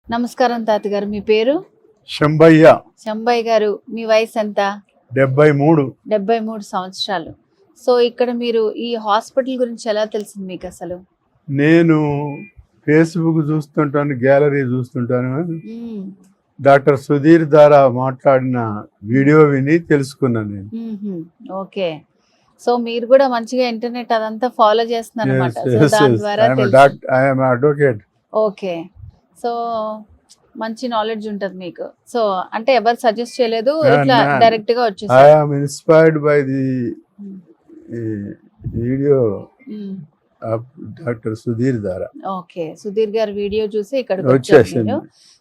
నమస్కారం తాతగారు, మీ పేరు? శంభయ్య. శంభయ్య గారు, మీ వయసు ఎంత? 73. 73 సంవత్సరాలు. సో ఇక్కడ మీరు ఈ హాస్పిటల్ గురించి ఎలా తెలిసింది మీకు అసలు? నేను ఫేస్బుక్ చూస్తుంటాను, గ్యాలరీ చూస్తుంటాను. మ్మ్. డాక్టర్ సుధీర్ ద్వారా మాట్లాడిన వీడియో విని తెలుసుకున్నాను నేను. మ్మ్హ్మ్. ఓకే. సో మీరు కూడా మంచిగా ఇంటర్నెట్ అదంతా ఫాలో చేస్తున్నారు Yes, అన్నమాట. సో yes, దాని yes. ద్వారా I am a తెలుసు. I am an advocate. Okay. So మంచి నాలెడ్జ్ ఉంటుంది మీకు. సో అంటే ఎవరు సజెస్ట్ చేయలేదు, ఇట్లా No. డైరెక్ట్ గా I వచ్చేసారు. am inspired by the video of Dr. Sudhir ద్వారా. ఓకే. సుధీర్ గారి వీడియో చూసి ఇక్కడికి వచ్చారు వచ్చేసింది. మీరు.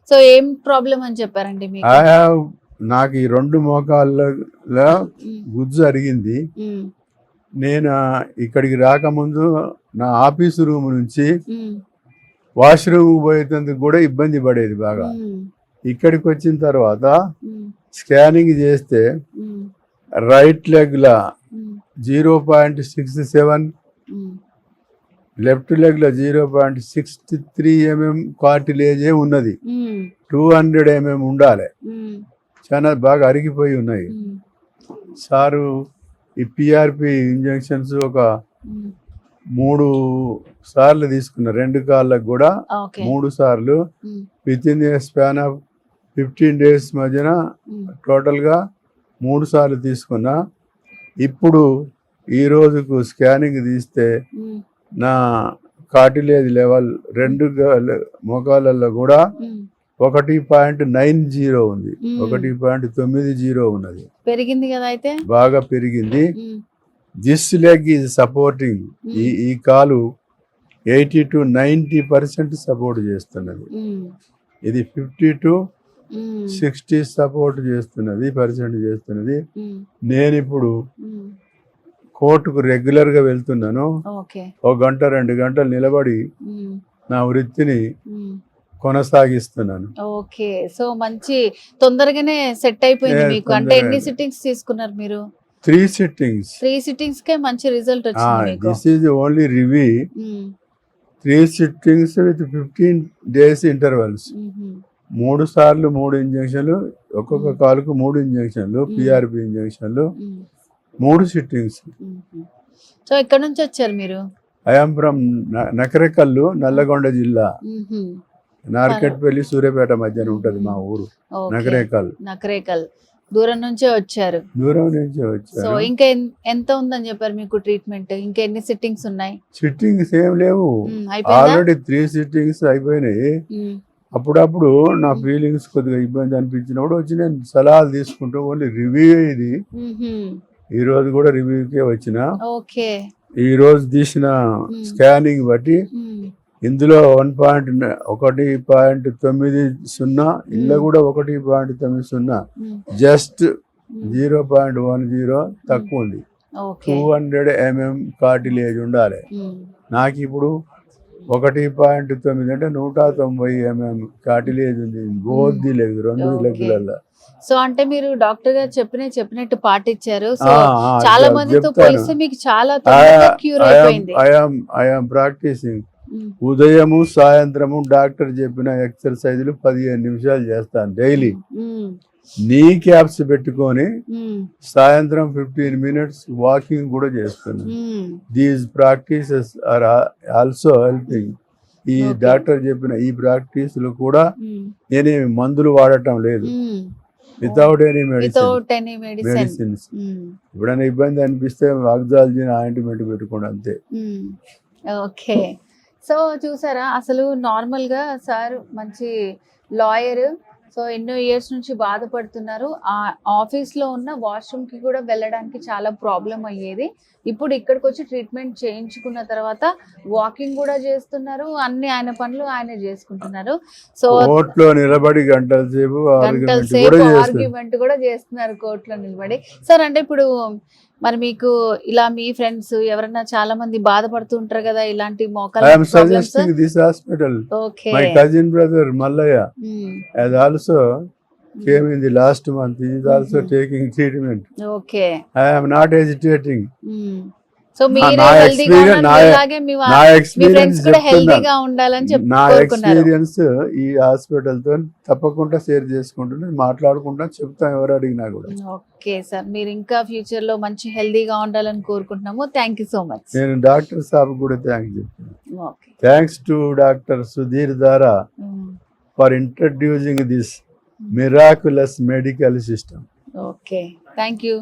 సో ఏం ప్రాబ్లం అని చెప్పారండి మీకు? I have నాకు ఈ 2 మోకాళ్ళలో మ్మ్. గుజ్జు అరిగింది. మ్మ్. నేను ఇక్కడికి రాకముందు నా ఆఫీసు రూమ్ నుంచి మ్మ్. వాష్రూమ్ పోయేందుకు కూడా ఇబ్బంది పడేది బాగా. మ్మ్. ఇక్కడికి వచ్చిన తర్వాత మ్మ్. స్కానింగ్ చేస్తే మ్మ్. రైట్ లెగ్లో మ్మ్. 0.67, మ్మ్. లెఫ్ట్ లెగ్లో 0.63 mm కార్టిలేజే ఉన్నది. మ్మ్. 200 mm ఉండాలి. మ్మ్. చాలా బాగా అరిగిపోయి ఉన్నాయి. మ్మ్. సారు ఈ పిఆర్పి ఇంజెక్షన్స్ ఒక మ్మ్. 3 సార్లు తీసుకున్నా. 2 కాళ్ళకు కూడా ఓకే. 3 సార్లు మ్మ్. With in the span of 15 days మధ్యన మ్మ్. టోటల్గా 3 సార్లు తీసుకున్నా. ఇప్పుడు ఈ రోజుకు స్కానింగ్ తీస్తే మ్మ్. నా కార్టిలేజ్ లెవెల్ 2 మోకాళ్ళల్లో కూడా మ్మ్. 1.90 ఉంది. మ్మ్. 1.90 ఉన్నది. పెరిగింది కదా అయితే? బాగా పెరిగింది. మ్మ్. This leg is supporting. ఈ కాలు 80 to 90% సపోర్ట్ చేస్తున్నది. మ్మ్. ఇది 50 to మ్మ్. 60 సపోర్ట్ చేస్తున్నది, పర్సెంట్ చేస్తున్నది. మ్మ్. నేను ఇప్పుడు మ్మ్. కోర్టుకు రెగ్యులర్గా వెళ్తున్నాను. ఓకే. 1 గంట 2 గంటలు నిలబడి మ్మ్. నా వృత్తిని మ్మ్. కొనసాగిస్తున్నాను. ఓకే. సో మంచి తొందరగానే సెట్ అయిపోయింది Yes, మీకు. అంటే ఎన్ని తొందరగా. సిట్టింగ్స్ తీసుకున్నారు మీరు? 3 sittings. 3 సిట్టింగ్స్ కే మంచి రిజల్ట్ వచ్చింది మీకు. This is only review. Hmm. 3 sittings with 15 days intervals. మ్మ్. 3 సార్లు 3 ఇంజక్షన్లు, ఒక్కొక్క కాలుకు 3 ఇంజక్షన్లు, పిఆర్పి ఇంజక్షన్లు, మ్మ్. 3 సిట్టింగ్స్. మ్మ్. సో ఎక్కడి నుంచి వచ్చారు మీరు? ఐఎమ్ ఫ్రమ్ నకరేకల్లు, నల్లగొండ జిల్లా, మ్మ్. నార్కెట్పల్లి, సూర్యాపేట మధ్యన ఉంటది మా ఊరు. ఓకే. నకరేకల్. నకరేకల్ దూరం నుంచే వచ్చారు. దూరం నుంచి సో వచ్చాను. ఇంకా ఎంత ఉందని చెప్పారు మీకు ట్రీట్మెంట్? ఇంకా ఎన్ని సిట్టింగ్స్ ఉన్నాయి? సిట్టింగ్స్ ఏం లేవు. అయిపోయిందా? ఆల్రెడీ 3 sittings అయిపోయినాయి. మ్మ్. అప్పుడప్పుడు నా ఫీలింగ్స్ కొద్దిగా ఇబ్బంది అనిపించినప్పుడు వచ్చి నేను సలహాలు తీసుకుంటూ ఓన్లీ రివ్యూ ఇది. మ్మ్. ఈ రోజు కూడా రివ్యూకే వచ్చిన. ఓకే. ఈ రోజు తీసిన స్కానింగ్ బట్టి మ్మ్. ఇందులో 1.90, ఇందులో కూడా 1.90, మ్మ్. జస్ట్ 0.10 తక్కువ ఉంది. ఓకే. 200 mm కార్టిలేజ్ ఉండాలి. మ్మ్. నాకు ఇప్పుడు 1.9 అంటే 190 mm కార్టిలేజ్ ఉంది. Both the leg, 2 Okay. లెగ్లలో. సో అంటే మీరు డాక్టర్ గారు చెప్పినట్టు పాటించారు. సో చాలా మందితో చెప్తాను. పోలిస్తే మీకు చాలా తొందరగా క్యూర్ అయిపోయింది. I'm practising. మ్మ్. ఉదయము సాయంత్రము డాక్టర్ చెప్పిన ఎక్సర్సైజులు 15 నిమిషాలు చేస్తాను డైలీ. మ్మ్. నీ క్యాప్స్ పెట్టుకొని మ్మ్. సాయంత్రం 15 minutes వాకింగ్ కూడా చేస్తున్నాను. మ్మ్. These practices are also helping. ఈ Okay. డాక్టర్ చెప్పిన ఈ ప్రాక్టీసులు కూడా మ్మ్. నేనేమి మందులు వాడటం లేదు. మ్మ్. Without any medicine, without any medicine. Medicines. ఎప్పుడైనా ఇబ్బంది అనిపిస్తే ఆక్సాలజిన్ ఆయింట్మెంట్ పెట్టుకోండి అంతే. ఓకే. సో చూసారా, అసలు నార్మల్ గా సార్ మంచి లాయర్. సో ఎన్నో ఇయర్స్ నుంచి బాధపడుతున్నారు. ఆ ఆఫీస్ లో ఉన్న వాష్రూమ్ కి కూడా వెళ్ళడానికి చాలా ప్రాబ్లం అయ్యేది. ఇప్పుడు ఇక్కడికి వచ్చి ట్రీట్మెంట్ చేయించుకున్న తర్వాత వాకింగ్ కూడా చేస్తున్నారు. అన్ని ఆయన పనులు ఆయన చేసుకుంటున్నారు. సో కోర్టులో నిలబడి గంటల సేపు గంటల సేపు ఆర్గ్యుమెంట్ కూడా చేస్తున్నారు కోర్టులో నిలబడి. సార్ అంటే ఇప్పుడు మరి మీకు ఇలా మీ ఫ్రెండ్స్ ఎవరైనా చాలా మంది బాధపడుతూ ఉంటారు కదా ఇలాంటి మోకాళ్ళ problems? This hospital. Okay. My cousin brother Mallaya has also came in the last month. He is also taking treatment. Okay. I am not hesitating. So మీరే నా హెల్దీగా experience- ఉన్నారు, నా- మీలాగే మీ నా మీ ఎక్స్పీరియన్స్ ఫ్రెండ్స్ కూడా చెప్తున్నా. హెల్దీగా ఉండాలని నా కోరుకున్నారు. ఎక్స్పీరియన్స్ ఈ హాస్పిటల్ తో తప్పకుండా షేర్ చేసుకుంటున్నా, మాట్లాడుకుంటా చెప్తాం ఎవరు అడిగినా కూడా. ఓకే సార్, మీరు ఇంకా ఫ్యూచర్ లో మంచి హెల్దీగా ఉండాలని కోరుకుంటున్నాము. Thank you so much. నేను డాక్టర్ సాబ్ కూడా థ్యాంక్స్ చెప్తాను. Okay. Thanks to doctor Sudhir Dara for introducing this miraculous medical system. Okay, thank you.